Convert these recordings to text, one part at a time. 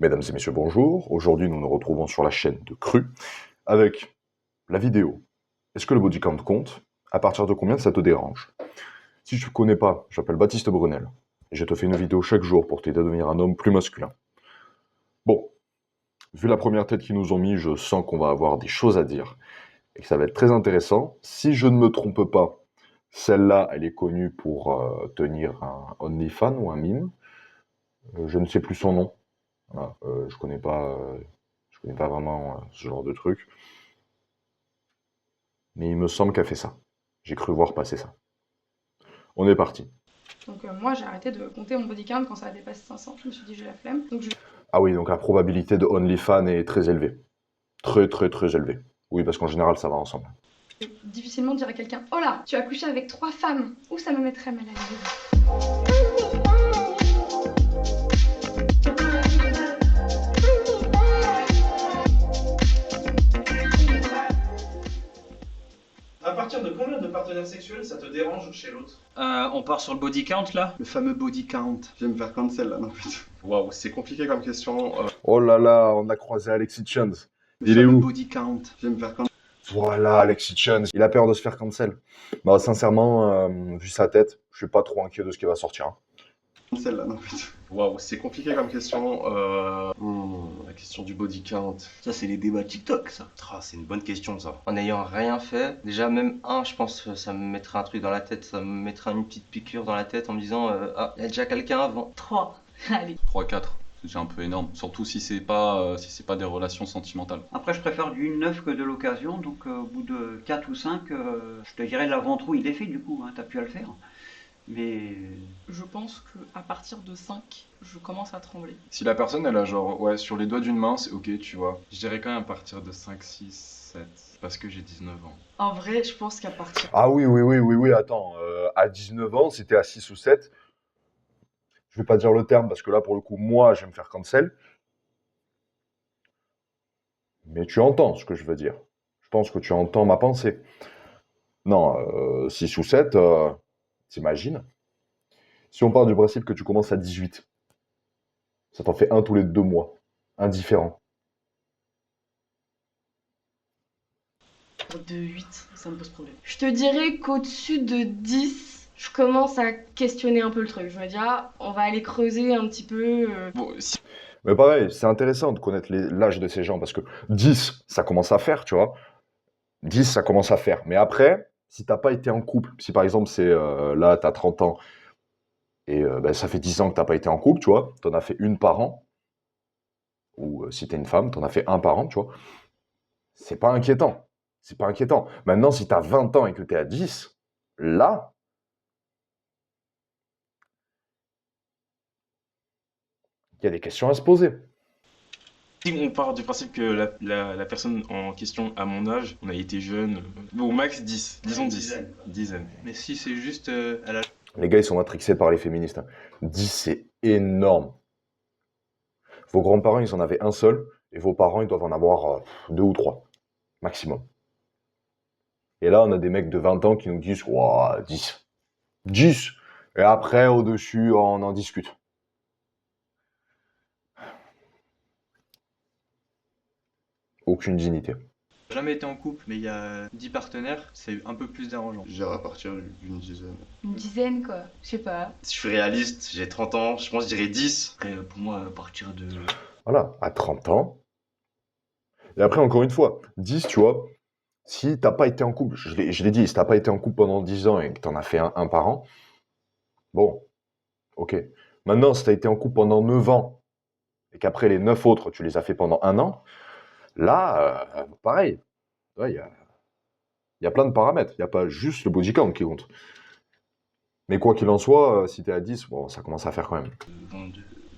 Mesdames et messieurs, bonjour. Aujourd'hui, nous nous retrouvons sur la chaîne de Cru avec la vidéo. Est-ce que le body count compte? À partir de combien ça te dérange? Si tu ne connais pas, je m'appelle Baptiste Brunel et je te fais une vidéo chaque jour pour t'aider à devenir un homme plus masculin. Bon, vu la première tête qu'ils nous ont mis, je sens qu'on va avoir des choses à dire et que ça va être très intéressant. Si je ne me trompe pas, celle-là, elle est connue pour tenir un OnlyFans ou un mime. Je ne sais plus son nom. Voilà, je connais pas vraiment ce genre de truc. Mais il me semble qu'elle fait ça. J'ai cru voir passer ça. On est parti. Donc moi j'ai arrêté de compter mon body count quand ça a dépassé 500. Je me suis dit j'ai la flemme. Ah oui, donc la probabilité de OnlyFans est très élevée. Très très très élevée. Oui, parce qu'en général, ça va ensemble. Je vais difficilement dire à quelqu'un oh là, tu as couché avec 3 femmes. Ou ça me mettrait mal à l'aise. À partir de combien de partenaires sexuels ça te dérange chez l'autre? On part sur le body count là. Le fameux body count. Je vais me faire cancel là, non putain. Waouh, c'est compliqué comme question. Oh là là, on a croisé Alexis Chance. Le Il est fameux où? body count. Je vais me faire cancel. Voilà, Alexis Chance. Il a peur de se faire cancel. Bah, sincèrement, vu sa tête, je suis pas trop inquiet de ce qui va sortir. Hein. Cancel là, non putain. Waouh, c'est compliqué comme question. La question du body count. Ça c'est les débats TikTok ça. Ah, c'est une bonne question ça. En n'ayant rien fait, déjà même un, je pense que ça me mettrait un truc dans la tête, ça me mettrait une petite piqûre dans la tête en me disant ah, il y a déjà quelqu'un avant. 3. Allez. 3-4, c'est déjà un peu énorme. Surtout si c'est pas des relations sentimentales. Après, je préfère du neuf que de l'occasion, donc au bout de 4 ou 5, je te dirais l'avant-trou il est fait du coup, hein, t'as pu à le faire. Mais Je pense qu'à partir de 5, je commence à trembler. Si la personne elle a genre ouais sur les doigts d'une main, c'est ok, tu vois. Je dirais quand même à partir de 5, 6, 7, parce que j'ai 19 ans. En vrai, je pense qu'à partir... Ah oui, attends. À 19 ans, c'était à 6 ou 7. Je vais pas dire le terme parce que là, pour le coup, moi, je vais me faire cancel. Mais tu entends ce que je veux dire. Je pense que tu entends ma pensée. Non, 6 ou 7, t'imagines? Si on part du principe que tu commences à 18, ça t'en fait un tous les 2 mois. Indifférent. De 8, ça me pose problème. Je te dirais qu'au-dessus de 10, je commence à questionner un peu le truc. Je me dis, ah, on va aller creuser un petit peu. Bon, si Mais pareil, c'est intéressant de connaître l'âge de ces gens parce que 10, ça commence à faire, tu vois. 10, ça commence à faire. Mais après, si t'as pas été en couple, si par exemple, c'est là, t'as 30 ans et ben, ça fait 10 ans que t'as pas été en couple, tu vois, t'en as fait une par an, ou si t'es une femme, t'en as fait un par an, tu vois, c'est pas inquiétant. C'est pas inquiétant. Maintenant, si t'as 20 ans et que t'es à 10, là, il y a des questions à se poser. Si on part du principe que la personne en question à mon âge, on a été jeune, au max 10, disons 10, dizaine. Mais si c'est juste à la... Les gars, ils sont matrixés par les féministes. Hein. 10, c'est énorme. Vos grands-parents, ils en avaient un seul, et vos parents, ils doivent en avoir 2 ou 3, maximum. Et là, on a des mecs de 20 ans qui nous disent, ouah, 10. 10. Et après, au-dessus, on en discute. Aucune dignité. J'ai jamais été en couple, mais il y a 10 partenaires, c'est un peu plus dérangeant. Je dirais à partir d'une dizaine. Une dizaine, quoi. Je sais pas. Si je suis réaliste, j'ai 30 ans, je pense que je dirais 10. Après, pour moi, à partir de... Voilà, à 30 ans. Et après, encore une fois, 10, tu vois, si t'as pas été en couple, je l'ai dit, si t'as pas été en couple pendant 10 ans et que t'en as fait un par an, bon, ok. Maintenant, si t'as été en couple pendant 9 ans et qu'après les 9 autres, tu les as fait pendant un an, là, pareil. Ouais, il y a plein de paramètres. Il n'y a pas juste le body count qui compte. Mais quoi qu'il en soit, si t'es à 10, bon, ça commence à faire quand même.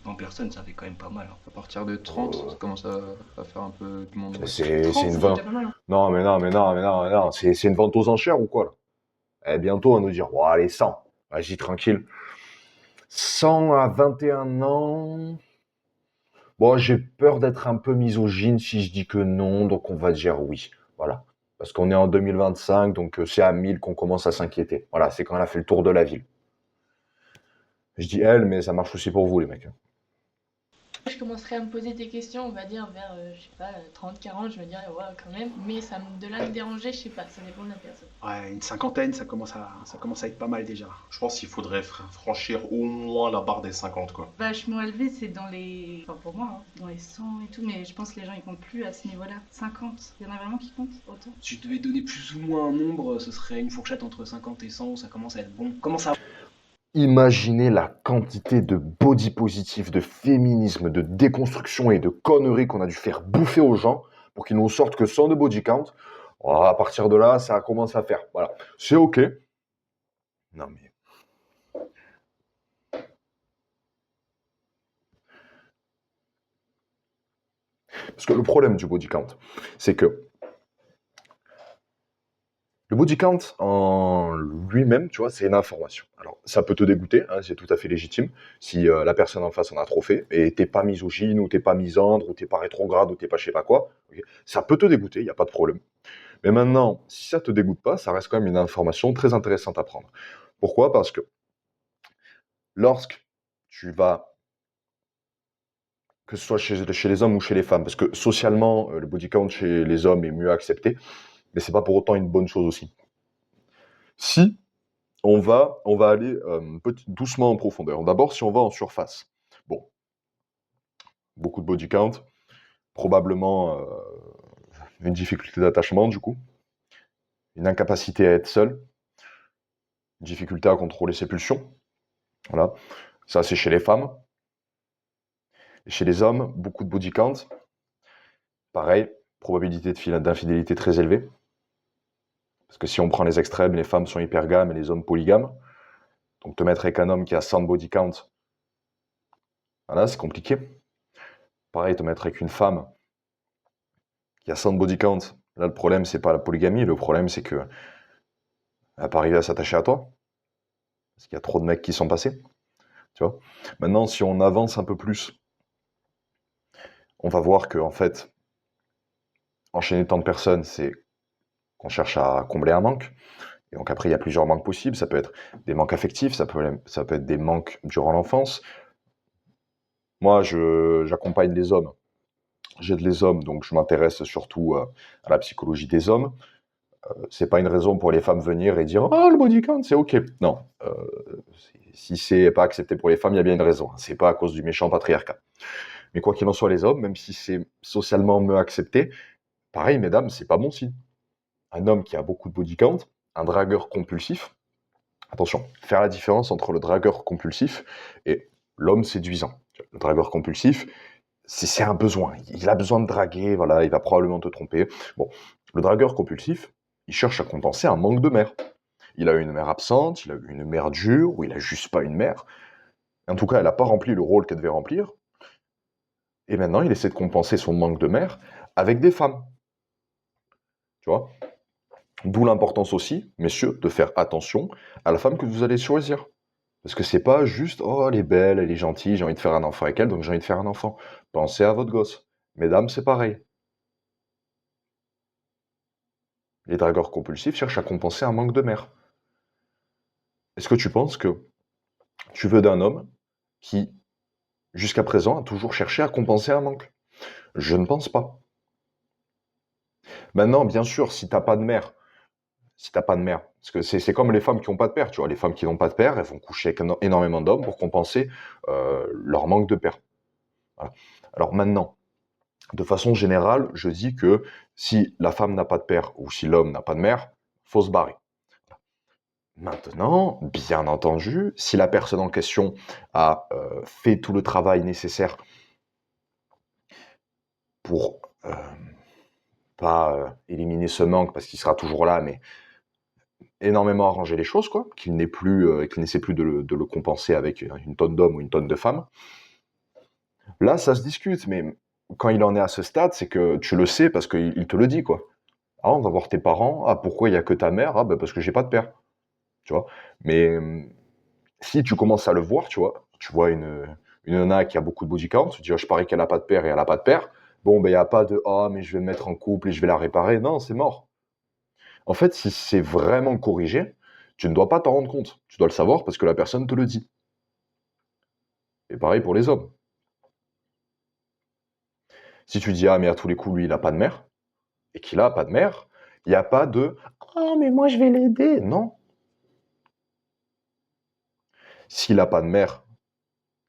20 personnes, ça fait quand même pas mal. Hein. À partir de 30, ça commence à faire un peu de monde. C'est 30, une c'est vente. déjà pas mal. Hein. Non, mais non. C'est une vente aux enchères ou quoi, là? Eh, bientôt, on va nous dire, oh, allez, 100. Vas-y, tranquille. 100 à 21 ans. Bon, j'ai peur d'être un peu misogyne si je dis que non, donc on va dire oui. Voilà. Parce qu'on est en 2025, donc c'est à 1000 qu'on commence à s'inquiéter. Voilà, c'est quand elle a fait le tour de la ville. Je dis elle, mais ça marche aussi pour vous, les mecs. Je commencerai à me poser des questions, on va dire vers, je sais pas, 30, 40, je me dirais, ouais, quand même. Mais de là me déranger, je sais pas, ça dépend de la personne. Ouais, une cinquantaine, ça commence à être pas mal déjà. Je pense qu'il faudrait franchir au moins la barre des 50, quoi. Vachement élevé, c'est dans les. Enfin, pour moi, hein, dans les 100 et tout, mais je pense que les gens ils comptent plus à ce niveau-là. 50, il y en a vraiment qui comptent autant. Si je devais donner plus ou moins un nombre, ce serait une fourchette entre 50 et 100, ça commence à être bon. Comment ça Imaginez la quantité de body positif, de féminisme, de déconstruction et de conneries qu'on a dû faire bouffer aux gens pour qu'ils nous sortent que 100 de body count. Oh, à partir de là, ça commence à faire. Voilà. C'est OK. Non, mais. Parce que le problème du body count, c'est que le body count en lui-même, tu vois, c'est une information. Alors, ça peut te dégoûter, hein, c'est tout à fait légitime, si la personne en face en a trop fait, et t'es pas misogyne, ou t'es pas misandre, ou t'es pas rétrograde, ou t'es pas je sais pas quoi, ok. Ça peut te dégoûter, il n'y a pas de problème. Mais maintenant, si ça te dégoûte pas, ça reste quand même une information très intéressante à prendre. Pourquoi? Parce que lorsque tu vas, que ce soit chez les hommes ou chez les femmes, parce que socialement, le body count chez les hommes est mieux accepté, mais c'est pas pour autant une bonne chose aussi. Si on va aller doucement en profondeur. D'abord, si on va en surface. Bon, beaucoup de body count, probablement une difficulté d'attachement du coup, une incapacité à être seul, une difficulté à contrôler ses pulsions. Voilà, ça c'est chez les femmes. Et chez les hommes, beaucoup de body count. Pareil, probabilité d'infidélité très élevée. Parce que si on prend les extrêmes, les femmes sont hypergames et les hommes polygames. Donc te mettre avec un homme qui a 100 de body count, voilà, c'est compliqué. Pareil, te mettre avec une femme qui a 100 de body count, là le problème c'est pas la polygamie, le problème c'est que elle va pas arriver à s'attacher à toi. Parce qu'il y a trop de mecs qui sont passés. Tu vois. Maintenant, si on avance un peu plus, on va voir que en fait, enchaîner tant de personnes, c'est qu'on cherche à combler un manque. Et donc après, il y a plusieurs manques possibles. Ça peut être des manques affectifs, ça peut être des manques durant l'enfance. Moi, j'accompagne les hommes. J'aide les hommes, donc je m'intéresse surtout à la psychologie des hommes. C'est pas une raison pour les femmes venir et dire « Oh, le body count, c'est OK ». Non. Si c'est pas accepté pour les femmes, il y a bien une raison. C'est pas à cause du méchant patriarcat. Mais quoi qu'il en soit, les hommes, même si c'est socialement mieux accepté, pareil, mesdames, c'est pas bon signe. Un homme qui a beaucoup de body count, un dragueur compulsif, attention, faire la différence entre le dragueur compulsif et l'homme séduisant. Le dragueur compulsif, c'est un besoin. Il a besoin de draguer, voilà, il va probablement te tromper. Bon, le dragueur compulsif, il cherche à compenser un manque de mère. Il a une mère absente, il a une mère dure, ou il a juste pas une mère. En tout cas, elle n'a pas rempli le rôle qu'elle devait remplir. Et maintenant, il essaie de compenser son manque de mère avec des femmes. Tu vois ? D'où l'importance aussi, messieurs, de faire attention à la femme que vous allez choisir. Parce que c'est pas juste « Oh, elle est belle, elle est gentille, j'ai envie de faire un enfant avec elle, donc j'ai envie de faire un enfant ». Pensez à votre gosse. Mesdames, c'est pareil. Les dragueurs compulsifs cherchent à compenser un manque de mère. Est-ce que tu penses que tu veux d'un homme qui, jusqu'à présent, a toujours cherché à compenser un manque? Je ne pense pas. Maintenant, bien sûr, si t'as pas de mère, parce que c'est comme les femmes qui n'ont pas de père, tu vois, les femmes qui n'ont pas de père, elles vont coucher avec énormément d'hommes pour compenser leur manque de père. Voilà. Alors maintenant, de façon générale, je dis que si la femme n'a pas de père ou si l'homme n'a pas de mère, faut se barrer. Maintenant, bien entendu, si la personne en question a fait tout le travail nécessaire pour pas éliminer ce manque, parce qu'il sera toujours là, mais énormément arranger les choses, quoi, qu'il n'essaie plus de le compenser avec une tonne d'hommes ou une tonne de femmes, là, ça se discute, mais quand il en est à ce stade, c'est que tu le sais parce qu'il te le dit, quoi. Ah, on va voir tes parents. Ah, pourquoi il n'y a que ta mère? Ah, bah parce que j'ai pas de père. Tu vois. Mais si tu commences à le voir, tu vois une nana qui a beaucoup de body count, tu dis, je parie qu'elle n'a pas de père et elle n'a pas de père. Bon, ben il n'y a pas de, ah, mais je vais me mettre en couple et je vais la réparer. Non, c'est mort. En fait, si c'est vraiment corrigé, tu ne dois pas t'en rendre compte. Tu dois le savoir parce que la personne te le dit. Et pareil pour les hommes. Si tu dis, ah, mais à tous les coups, lui, il a pas de mère, et qu'il a pas de mère, il n'y a pas de, ah, mais moi, je vais l'aider. Non. S'il a pas de mère,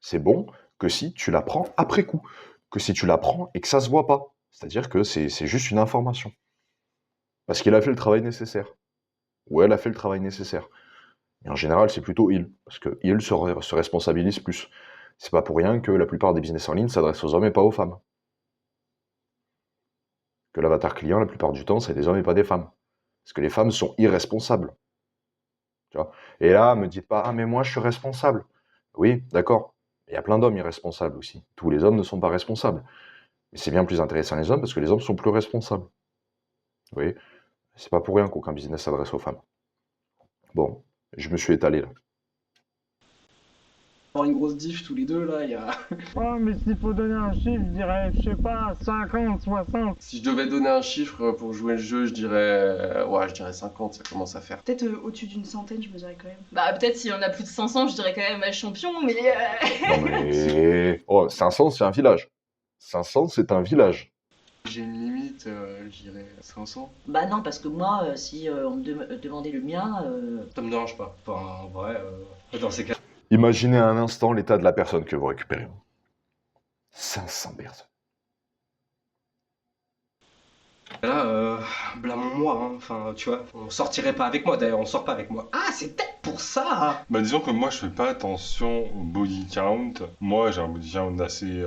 c'est bon que si tu la prends après coup. Que si tu la prends et que ça se voit pas. C'est-à-dire que c'est juste une information. Parce qu'il a fait le travail nécessaire. Ou elle a fait le travail nécessaire. Et en général, c'est plutôt il. Parce que il se responsabilise plus. C'est pas pour rien que la plupart des business en ligne s'adressent aux hommes et pas aux femmes. Que l'avatar client, la plupart du temps, c'est des hommes et pas des femmes. Parce que les femmes sont irresponsables. Tu vois. Et là, me dites pas, ah mais moi je suis responsable. Oui, d'accord. Il y a plein d'hommes irresponsables aussi. Tous les hommes ne sont pas responsables. Mais c'est bien plus intéressant les hommes parce que les hommes sont plus responsables. Vous voyez, c'est pas pour rien qu'aucun business s'adresse aux femmes. Bon, je me suis étalé là. Avoir une grosse diff tous les deux là, il y a. Ouais, mais s'il faut donner un chiffre, je dirais, je sais pas, 50, 60. Si je devais donner un chiffre pour jouer le jeu, je dirais 50, ça commence à faire. Peut-être au-dessus d'une centaine, je me dirais quand même. Bah peut-être s'il y en a plus de 500, je dirais quand même champion, mais... Non mais... Oh, 500 c'est un village. 500 c'est un village. J'ai une limite, je dirais 500. Bah non, parce que moi, si on me demandait le mien... Ça me dérange pas. Enfin, en vrai, dans ces cas... Imaginez un instant l'état de la personne que vous récupérez. 500 personnes. Là, blâmons-moi, hein. Enfin, tu vois, on sortirait pas avec moi, d'ailleurs, on sort pas avec moi. Ah, c'est peut-être pour ça. Bah disons que moi je fais pas attention au body count. Moi j'ai un body count assez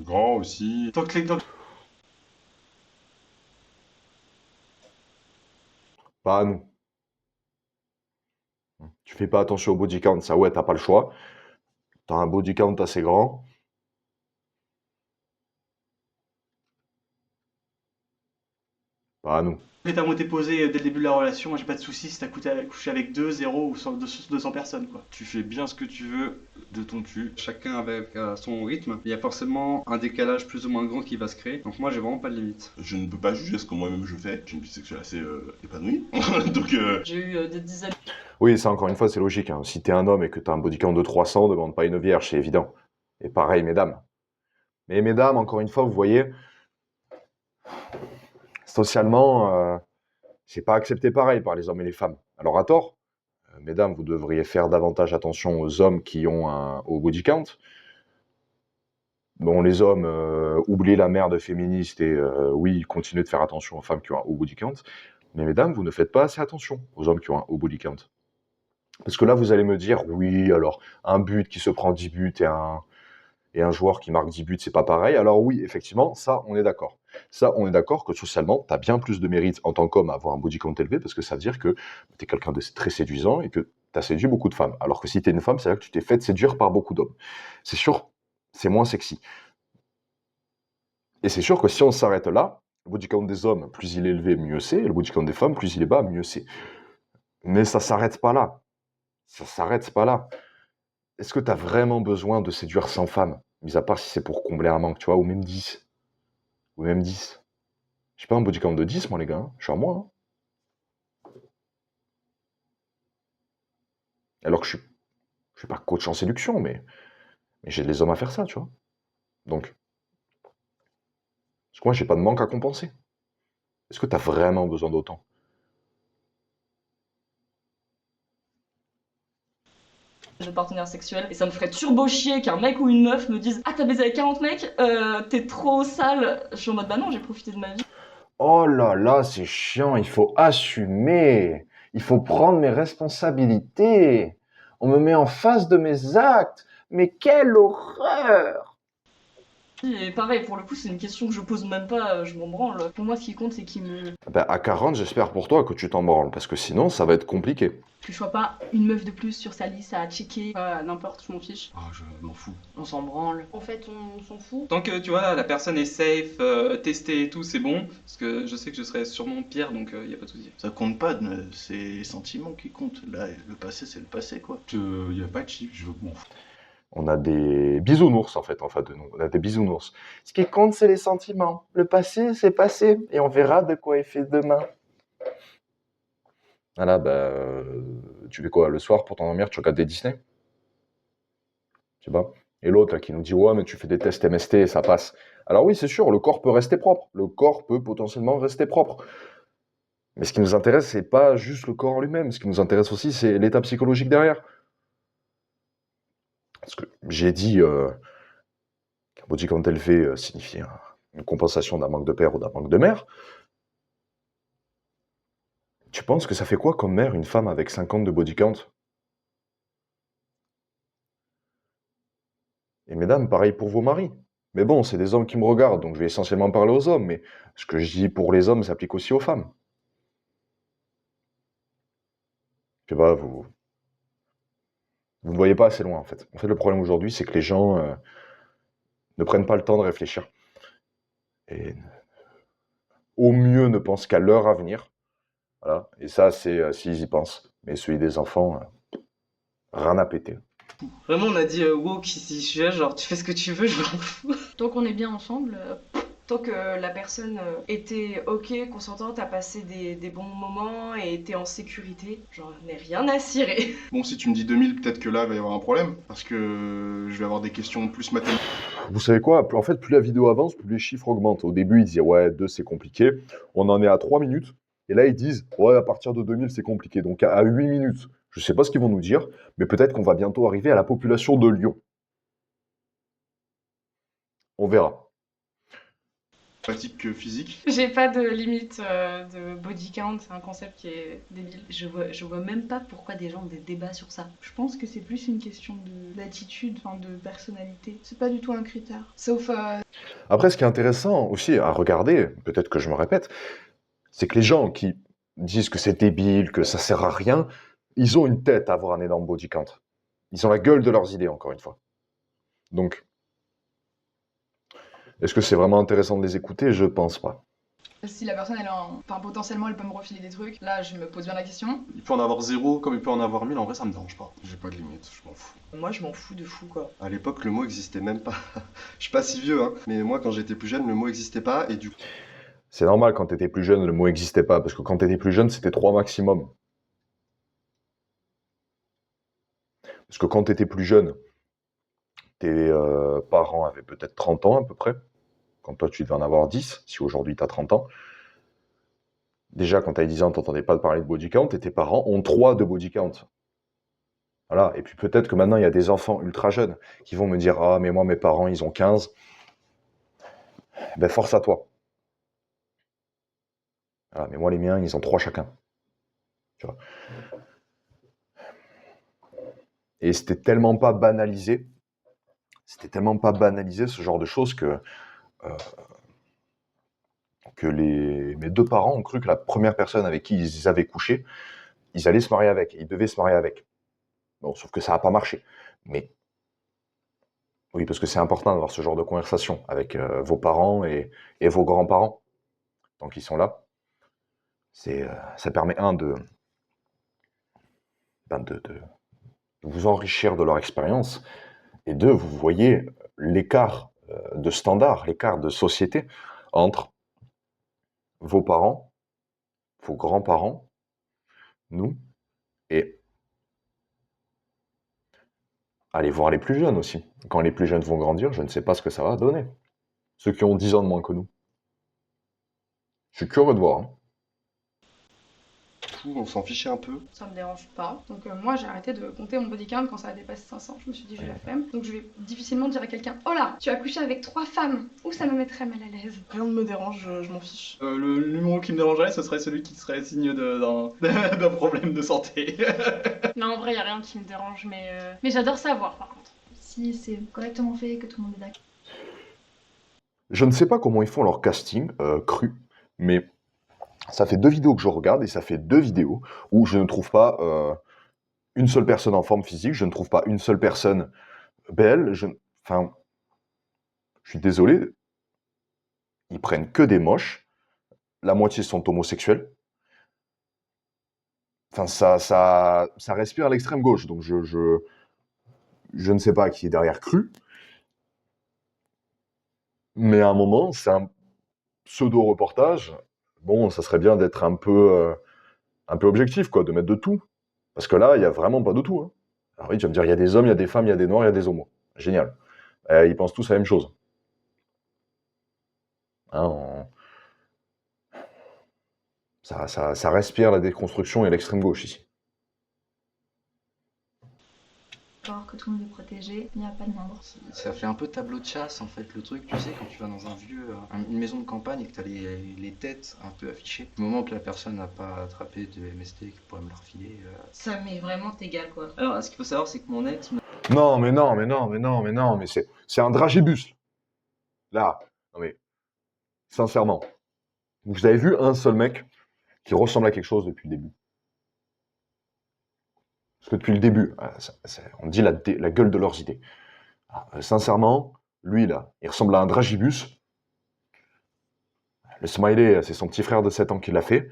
grand aussi. Donc les... Pas à nous. Tu fais pas attention au body count, ça ouais, t'as pas le choix. T'as un body count assez grand. Pas à nous. T'as mots posé dès le début de la relation, moi j'ai pas de soucis si t'as couché avec 2, 0 ou 200 personnes quoi. Tu fais bien ce que tu veux de ton cul. Chacun avec son rythme. Il y a forcément un décalage plus ou moins grand qui va se créer. Donc moi j'ai vraiment pas de limite. Je ne peux pas juger ce que moi-même je fais. J'ai une vie sexuelle assez épanouie. Donc J'ai eu des dizaines... Oui, ça encore une fois c'est logique. Hein. Si t'es un homme et que t'as un body count de 300, demande pas une vierge, c'est évident. Et pareil mesdames. Mais mesdames, encore une fois, vous voyez, socialement, c'est pas accepté pareil par les hommes et les femmes. Alors à tort, mesdames, vous devriez faire davantage attention aux hommes qui ont au body count. Bon, les hommes, oubliez la merde féministe et oui, continuez de faire attention aux femmes qui ont un haut body count. Mais mesdames, vous ne faites pas assez attention aux hommes qui ont un haut body count. Parce que là, vous allez me dire, oui, alors, un but qui se prend 10 buts et un joueur qui marque 10 buts, c'est pas pareil. Alors oui, effectivement, ça, on est d'accord. Ça, on est d'accord que socialement, tu as bien plus de mérite en tant qu'homme à avoir un body count élevé, parce que ça veut dire que tu es quelqu'un de très séduisant et que tu as séduit beaucoup de femmes. Alors que si tu es une femme, c'est-à-dire que tu t'es fait séduire par beaucoup d'hommes. C'est sûr, c'est moins sexy. Et c'est sûr que si on s'arrête là, le body count des hommes, plus il est élevé, mieux c'est. Le body count des femmes, plus il est bas, mieux c'est. Mais ça s'arrête pas là. Ça s'arrête pas là. Est-ce que tu as vraiment besoin de séduire 100 femmes, mis à part si c'est pour combler un manque, tu vois, ou même 10. Ou même 10. J'ai pas un body count de 10, moi, les gars. Hein. Je suis à moi. Hein. Alors que je suis pas coach en séduction, mais j'ai des hommes à faire ça, tu vois. Donc, parce que moi, j'ai pas de manque à compenser. Est-ce que tu as vraiment besoin d'autant ? de partenaire sexuel et ça me ferait turbo chier qu'un mec ou une meuf me dise ah t'as baisé avec 40 mecs, t'es trop sale. Je suis en mode bah non, j'ai profité de ma vie. Oh là là, c'est chiant, il faut assumer, il faut prendre mes responsabilités, on me met en face de mes actes, mais quelle horreur! Et pareil, pour le coup, c'est une question que je pose même pas, je m'en branle. Pour moi, ce qui compte, c'est qu'il me... Ben, à 40, j'espère pour toi que tu t'en branles, parce que sinon, ça va être compliqué. Que je sois pas une meuf de plus sur sa liste à checker. N'importe, je m'en fiche. Ah, je m'en fous. On s'en branle. En fait, on s'en fout. Tant que tu vois, la personne est safe, testée et tout, c'est bon. Parce que je sais que je serais sûrement pire, donc y a pas de souci. Ça compte pas, c'est les sentiments qui comptent. Là, le passé, c'est le passé, quoi. Y a pas de chiffre, je m'en fous. On a des bisounours, en fait de nous. On a des bisounours. Ce qui compte, c'est les sentiments. Le passé, c'est passé. Et on verra de quoi est fait demain. Voilà, tu fais quoi? Le soir, pour t'endormir, tu regardes des Disney? Je sais pas. Et l'autre, là, qui nous dit, ouais, mais tu fais des tests MST et ça passe. Alors oui, c'est sûr, le corps peut rester propre. Le corps peut potentiellement rester propre. Mais ce qui nous intéresse, c'est pas juste le corps en lui-même. Ce qui nous intéresse aussi, c'est l'état psychologique derrière. Parce que j'ai dit qu'un body count élevé signifie une compensation d'un manque de père ou d'un manque de mère. Tu penses que ça fait quoi comme mère une femme avec 50 de body count? Et mesdames, pareil pour vos maris. Mais bon, c'est des hommes qui me regardent, donc je vais essentiellement parler aux hommes, mais ce que je dis pour les hommes s'applique aussi aux femmes. Je sais pas, vous ne voyez pas assez loin, en fait. En fait, le problème aujourd'hui, c'est que les gens ne prennent pas le temps de réfléchir. Et au mieux ne pensent qu'à leur avenir. Voilà. Et ça, c'est s'ils y pensent. Mais celui des enfants, rien à péter. Vraiment, on a dit woke ici, je suis là, genre tu fais ce que tu veux, je m'en fous. Tant qu'on est bien ensemble, Tant que la personne était ok, consentante, a passé des bons moments et était en sécurité, j'en ai rien à cirer. Bon, si tu me dis 2000, peut-être que là, il va y avoir un problème, parce que je vais avoir des questions plus mathématiques. Vous savez quoi? En fait, plus la vidéo avance, plus les chiffres augmentent. Au début, ils disaient, ouais, 2, c'est compliqué. On en est à 3 minutes. Et là, ils disent, ouais, à partir de 2000, c'est compliqué. Donc, à 8 minutes, je ne sais pas ce qu'ils vont nous dire, mais peut-être qu'on va bientôt arriver à la population de Lyon. On verra. Que physique. J'ai pas de limite de body count, c'est un concept qui est débile. je vois même pas pourquoi des gens ont des débats sur ça. Je pense que c'est plus une question d'attitude, enfin de personnalité. C'est pas du tout un critère. Sauf. Après, ce qui est intéressant aussi à regarder, peut-être que je me répète, c'est que les gens qui disent que c'est débile, que ça sert à rien, ils ont une tête à avoir un énorme body count. Ils ont la gueule de leurs idées, encore une fois. Donc, est-ce que c'est vraiment intéressant de les écouter? Je pense pas. Si la personne, enfin, potentiellement, elle peut me refiler des trucs, là, je me pose bien la question. Il peut en avoir 0 comme il peut en avoir 1000, en vrai ça me dérange pas. J'ai pas de limite, je m'en fous. Moi, je m'en fous de fou, quoi. À l'époque, le mot existait même pas. Je suis pas si vieux, hein, mais moi, quand j'étais plus jeune, le mot existait pas, et du coup... C'est normal, quand t'étais plus jeune, le mot n'existait pas, parce que quand t'étais plus jeune, c'était 3 maximum. Parce que quand t'étais plus jeune, tes parents avaient peut-être 30 ans à peu près. Quand toi, tu devais en avoir 10, si aujourd'hui tu as 30 ans. Déjà, quand tu avais 10 ans, tu n'entendais pas parler de body count, et tes parents ont 3 de body count. Voilà, et puis peut-être que maintenant, il y a des enfants ultra jeunes qui vont me dire « Ah, mais moi, mes parents, ils ont 15. » Ben, force à toi. Voilà, mais moi, les miens, ils ont 3 chacun. Tu vois. Et c'était tellement pas banalisé, ce genre de choses que mes 2 parents ont cru que la première personne avec qui ils avaient couché, ils allaient se marier avec, ils devaient se marier avec. Bon, sauf que ça n'a pas marché. Mais oui, parce que c'est important d'avoir ce genre de conversation avec vos parents et vos grands-parents, tant qu'ils sont là. Ça permet, de vous enrichir de leur expérience, et 2, vous voyez l'écart de standard, l'écart de société entre vos parents, vos grands-parents, nous, et allez voir les plus jeunes aussi. Quand les plus jeunes vont grandir, je ne sais pas ce que ça va donner. Ceux qui ont 10 ans de moins que nous. Je suis curieux de voir. Hein. On s'en fichait un peu. Ça me dérange pas. Donc moi j'ai arrêté de compter mon body count quand ça a dépassé 500. Je me suis dit j'ai la flemme. Donc je vais difficilement dire à quelqu'un oh là, tu as couché avec 3 femmes. Ou ça me mettrait mal à l'aise. Rien ne me dérange, je m'en fiche. Le numéro qui me dérangerait, ce serait celui qui serait signe d'un problème de santé. Non, en vrai, y a rien qui me dérange, mais j'adore savoir par contre. Si c'est correctement fait, que tout le monde est d'accord. Je ne sais pas comment ils font leur casting cru, mais ça fait 2 vidéos que je regarde, et ça fait 2 vidéos où je ne trouve pas une seule personne en forme physique, je ne trouve pas une seule personne belle, enfin, je suis désolé, ils prennent que des moches, la moitié sont homosexuels, enfin, ça respire à l'extrême gauche, donc je ne sais pas qui est derrière cru, mais à un moment, c'est un pseudo-reportage. Bon, ça serait bien d'être un peu objectif, quoi, de mettre de tout. Parce que là, il n'y a vraiment pas de tout. Hein. Alors oui, tu vas me dire, il y a des hommes, il y a des femmes, il y a des noirs, il y a des homos. Génial. Ils pensent tous la même chose. Hein, ça respire la déconstruction et l'extrême gauche ici. Que tout le monde est protégé, il n'y a pas de moindre. Ça fait un peu tableau de chasse en fait le truc, tu sais, quand tu vas dans un une maison de campagne et que tu as les têtes un peu affichées. Du moment que la personne n'a pas attrapé de MST qui pourrait me le refiler. Ça m'est vraiment égal quoi. Alors, ce qu'il faut savoir, c'est que mon ex. Non, mais c'est un dragibus. Là, non mais, sincèrement, vous avez vu un seul mec qui ressemble à quelque chose depuis le début? Parce que depuis le début, on dit la gueule de leurs idées. Alors, sincèrement, lui là, il ressemble à un dragibus. Le smiley, c'est son petit frère de 7 ans qui l'a fait.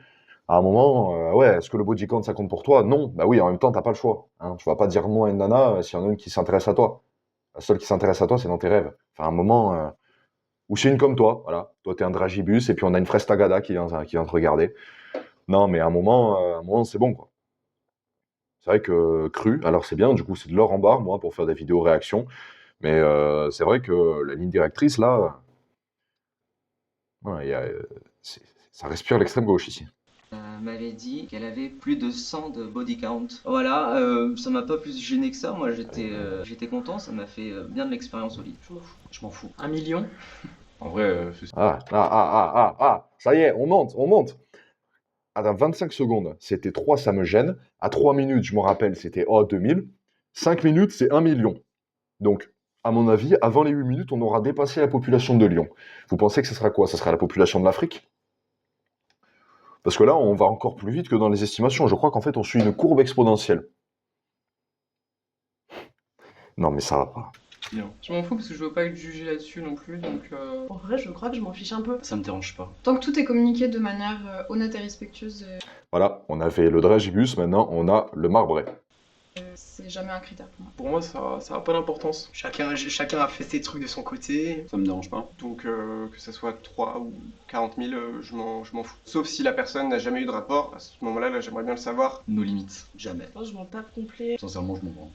À un moment, ouais, est-ce que le body count ça compte pour toi? Non. Bah oui, en même temps, t'as pas le choix. Hein. Tu vas pas dire non à une nana s'il y en a une qui s'intéresse à toi. La seule qui s'intéresse à toi, c'est dans tes rêves. Enfin, à un moment, ou c'est une comme toi, voilà. Toi, t'es un dragibus, et puis on a une fraise tagada qui vient te regarder. Non, mais à un moment c'est bon, quoi. C'est vrai que cru, alors c'est bien, du coup, c'est de l'or en barre, moi, pour faire des vidéos réactions. Mais c'est vrai que la ligne directrice, là, voilà, ça respire l'extrême gauche ici. M'avait dit qu'elle avait plus de 100 de body count. Voilà, ça m'a pas plus gêné que ça. Moi, j'étais content, ça m'a fait bien de l'expérience au lit. Je m'en fous. 1 million? En vrai, Ça y est, on monte. À 25 secondes, c'était 3, ça me gêne. À 3 minutes, je me rappelle, c'était 2000. 5 minutes, c'est 1 million. Donc, à mon avis, avant les 8 minutes, on aura dépassé la population de Lyon. Vous pensez que ce sera quoi? Ce sera la population de l'Afrique? Parce que là, on va encore plus vite que dans les estimations. Je crois qu'en fait, on suit une courbe exponentielle. Non, mais ça va pas. Je m'en fous parce que je veux pas être jugé là-dessus non plus, donc... En vrai, je crois que je m'en fiche un peu. Ça me dérange pas. Tant que tout est communiqué de manière honnête et respectueuse, Voilà, on avait le dragibus, maintenant on a le marbré. c'est jamais un critère pour moi. Pour moi, ça a pas d'importance. Chacun a fait ses trucs de son côté. Ça me dérange pas. Donc, que ce soit 3 ou 40 000, je m'en fous. Sauf si la personne n'a jamais eu de rapport. À ce moment-là, j'aimerais bien le savoir. Nos limites, jamais. Moi, je m'en tape complet. Sincèrement, je m'en branle.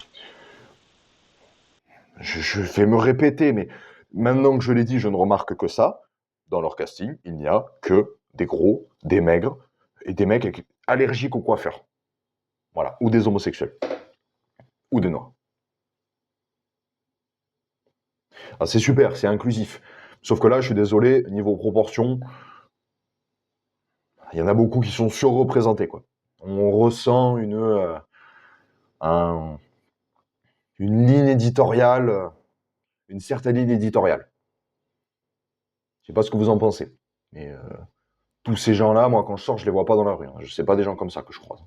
Je vais me répéter, mais maintenant que je l'ai dit, je ne remarque que ça. Dans leur casting, il n'y a que des gros, des maigres, et des mecs allergiques aux coiffeurs. Voilà, ou des homosexuels. Ou des noirs. Ah, c'est super, c'est inclusif. Sauf que là, je suis désolé, niveau proportion, il y en a beaucoup qui sont surreprésentés, quoi. On ressent une ligne éditoriale, une certaine ligne éditoriale. Je sais pas ce que vous en pensez, mais tous ces gens-là, moi, quand je sors, je les vois pas dans la rue. Hein. C'est pas des gens comme ça que je croise.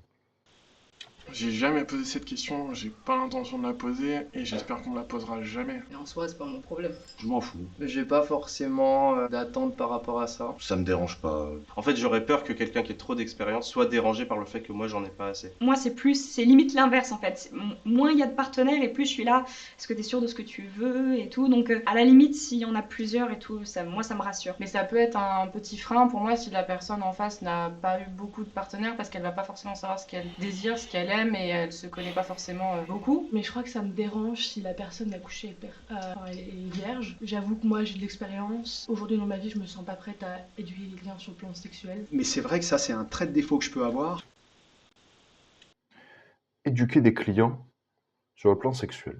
J'ai jamais posé cette question, j'ai pas l'intention de la poser, et j'espère qu'on me la posera jamais. Et en soi, c'est pas mon problème. Je m'en fous. J'ai pas forcément d'attente par rapport à ça. Ça me dérange pas. En fait, j'aurais peur que quelqu'un qui ait trop d'expérience soit dérangé par le fait que moi j'en ai pas assez. Moi, c'est limite l'inverse en fait. Moins il y a de partenaires et plus je suis là. Est-ce que t'es sûr de ce que tu veux et tout. Donc, à la limite, s'il y en a plusieurs et tout, moi, ça me rassure. Mais ça peut être un petit frein pour moi si la personne en face n'a pas eu beaucoup de partenaires parce qu'elle va pas forcément savoir ce qu'elle désire, ce qu'elle aime et elle se connaît pas forcément beaucoup. Mais je crois que ça me dérange si la personne a couché elle est vierge. J'avoue que moi j'ai de l'expérience. Aujourd'hui dans ma vie, je me sens pas prête à éduquer quelqu'un sur le plan sexuel. Mais c'est vrai que ça, c'est un trait de défaut que je peux avoir. Éduquer des clients sur le plan sexuel.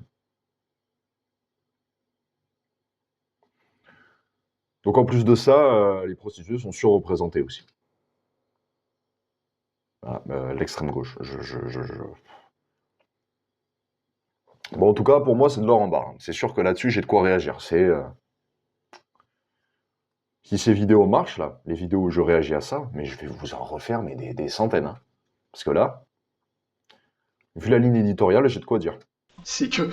Donc en plus de ça, les prostituées sont surreprésentées aussi. Ah, l'extrême gauche. Bon, en tout cas, pour moi, c'est de l'or en barre. C'est sûr que là-dessus, j'ai de quoi réagir. Si ces vidéos marchent, là, les vidéos où je réagis à ça, mais je vais vous en refaire mais des centaines. Hein. Parce que là, vu la ligne éditoriale, j'ai de quoi dire. C'est que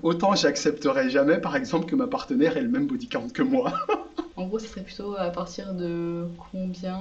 autant j'accepterais jamais, par exemple, que ma partenaire ait le même body count que moi. En gros, ce serait plutôt à partir de combien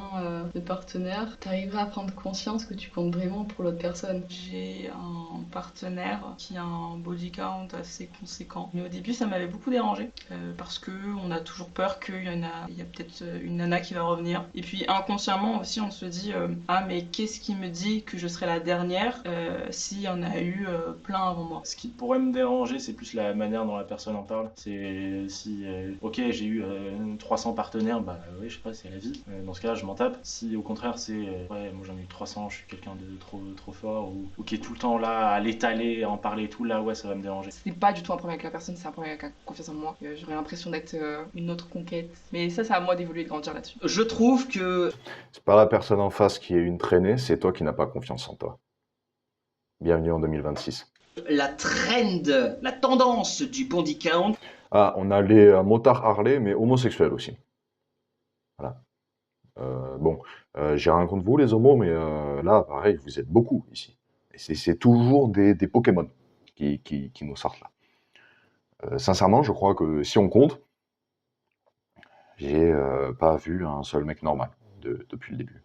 de partenaires t'arriverais à prendre conscience que tu comptes vraiment pour l'autre personne. J'ai un partenaire qui a un body count assez conséquent. Mais au début, ça m'avait beaucoup dérangé parce que on a toujours peur qu'il y a peut-être une nana qui va revenir. Et puis inconsciemment aussi, on se dit ah mais qu'est-ce qui me dit que je serai la dernière s'il y en a eu plein avant moi. Ce qui pourrait me déranger, c'est plus la manière dont la personne en parle. C'est si ok, j'ai eu 300 partenaires, bah oui, je sais pas, c'est la vie. Dans ce cas-là, je m'en tape. Si au contraire c'est ouais, moi j'en ai eu 300, je suis quelqu'un de trop fort ou qui est tout le temps là à l'étaler, à en parler et tout, là ouais, ça va me déranger. C'est pas du tout un problème avec la personne, c'est un problème avec la confiance en moi. J'aurais l'impression d'être une autre conquête. Mais ça, c'est à moi d'évoluer et de grandir là-dessus. Je trouve que C'est pas la personne en face qui est une traînée, c'est toi qui n'as pas confiance en toi. Bienvenue en 2026. la trend, la tendance du body count. Ah, on a les motards Harley, mais homosexuels aussi. Voilà. Bon, j'ai rien contre vous les homos, mais là, pareil, vous êtes beaucoup ici. Et c'est toujours des Pokémon qui nous sortent là. Sincèrement, je crois que si on compte, j'ai pas vu un seul mec normal depuis le début.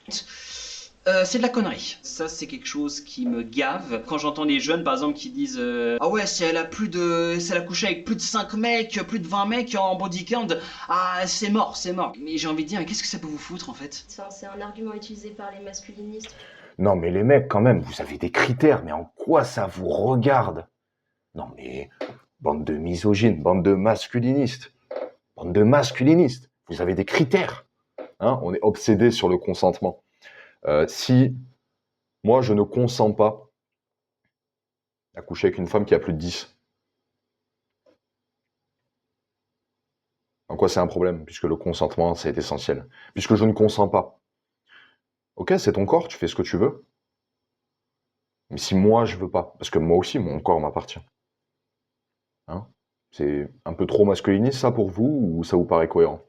C'est de la connerie. Ça, c'est quelque chose qui me gave. Quand j'entends des jeunes, par exemple, qui disent ah ouais, si elle a couché avec plus de 5 mecs, plus de 20 mecs en body count, ah, c'est mort, c'est mort. Mais j'ai envie de dire, qu'est-ce que ça peut vous foutre, en fait? Enfin, c'est un argument utilisé par les masculinistes. Non, mais les mecs, quand même, vous avez des critères, mais en quoi ça vous regarde? Non, mais bande de misogynes, bande de masculinistes. Bande de masculinistes. Vous avez des critères. Hein, on est obsédé sur le consentement. Si moi, je ne consens pas à coucher avec une femme qui a plus de 10, en quoi c'est un problème? Puisque le consentement, c'est essentiel. Puisque je ne consens pas. Ok, c'est ton corps, tu fais ce que tu veux. Mais si moi, je veux pas, parce que moi aussi, mon corps m'appartient. Hein? C'est un peu trop masculiniste, ça, pour vous, ou ça vous paraît cohérent?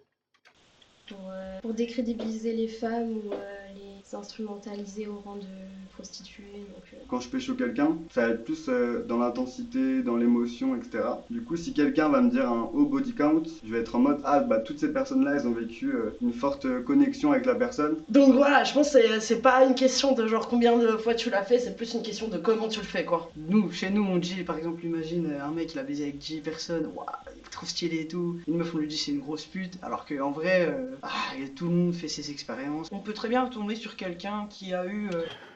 Pour décrédibiliser les femmes ou les instrumentaliser au rang de prostituées. Quand je pécho quelqu'un, ça va être plus dans l'intensité, dans l'émotion, etc. Du coup, si quelqu'un va me dire un haut body count, je vais être en mode ah bah toutes ces personnes-là, elles ont vécu une forte connexion avec la personne. Donc voilà, je pense que c'est pas une question de genre combien de fois tu l'as fait, c'est plus une question de comment tu le fais quoi. Chez nous, on dit par exemple, imagine un mec il a baisé avec 10 personnes, waouh, il est trop stylé et tout. Une meuf on lui dit c'est une grosse pute, alors qu'en vrai, tout le monde fait ses expériences. On peut très bien tomber sur quelqu'un qui a eu.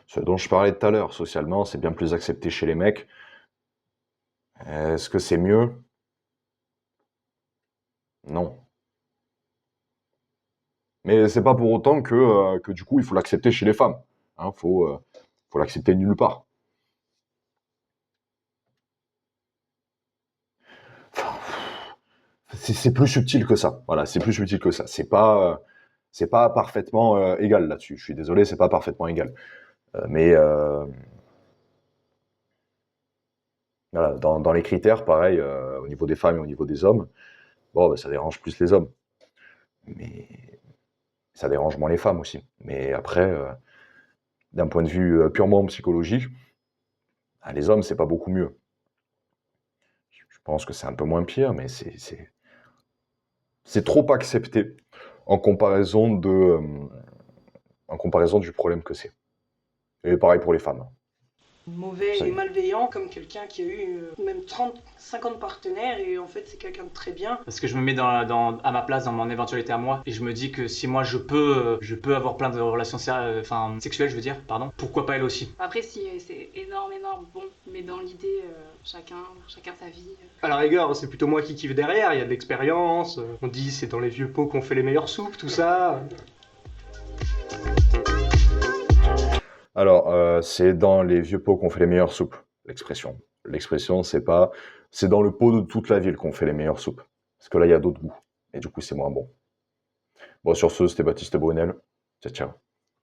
Ce dont je parlais tout à l'heure, socialement, c'est bien plus accepté chez les mecs. Est-ce que c'est mieux? Non. Mais c'est pas pour autant que du coup, il faut l'accepter chez les femmes. Hein, faut l'accepter nulle part. C'est plus subtil que ça. Voilà, c'est plus subtil que ça. C'est pas parfaitement égal là-dessus. Je suis désolé, c'est pas parfaitement égal. Mais voilà, dans les critères, pareil, au niveau des femmes et au niveau des hommes, bon, bah, ça dérange plus les hommes. Mais ça dérange moins les femmes aussi. Mais après, d'un point de vue purement psychologique, les hommes, c'est pas beaucoup mieux. Je pense que c'est un peu moins pire, mais c'est trop accepté en comparaison du problème que c'est. Et pareil pour les femmes. Mauvais et malveillant comme quelqu'un qui a eu même 30, 50 partenaires et en fait c'est quelqu'un de très bien. Parce que je me mets à ma place dans mon éventualité à moi et je me dis que si moi je peux avoir plein de relations sexuelles, je veux dire, pardon, pourquoi pas elle aussi? Après si c'est énorme, bon, mais dans l'idée, chacun sa vie. À la rigueur, c'est plutôt moi qui kiffe derrière, il y a de l'expérience, on dit c'est dans les vieux pots qu'on fait les meilleures soupes, tout ça. Alors, c'est dans les vieux pots qu'on fait les meilleures soupes, l'expression. L'expression, c'est dans le pot de toute la ville qu'on fait les meilleures soupes. Parce que là, il y a d'autres goûts. Et du coup, c'est moins bon. Bon, sur ce, c'était Baptiste Brunel. Ciao, ciao.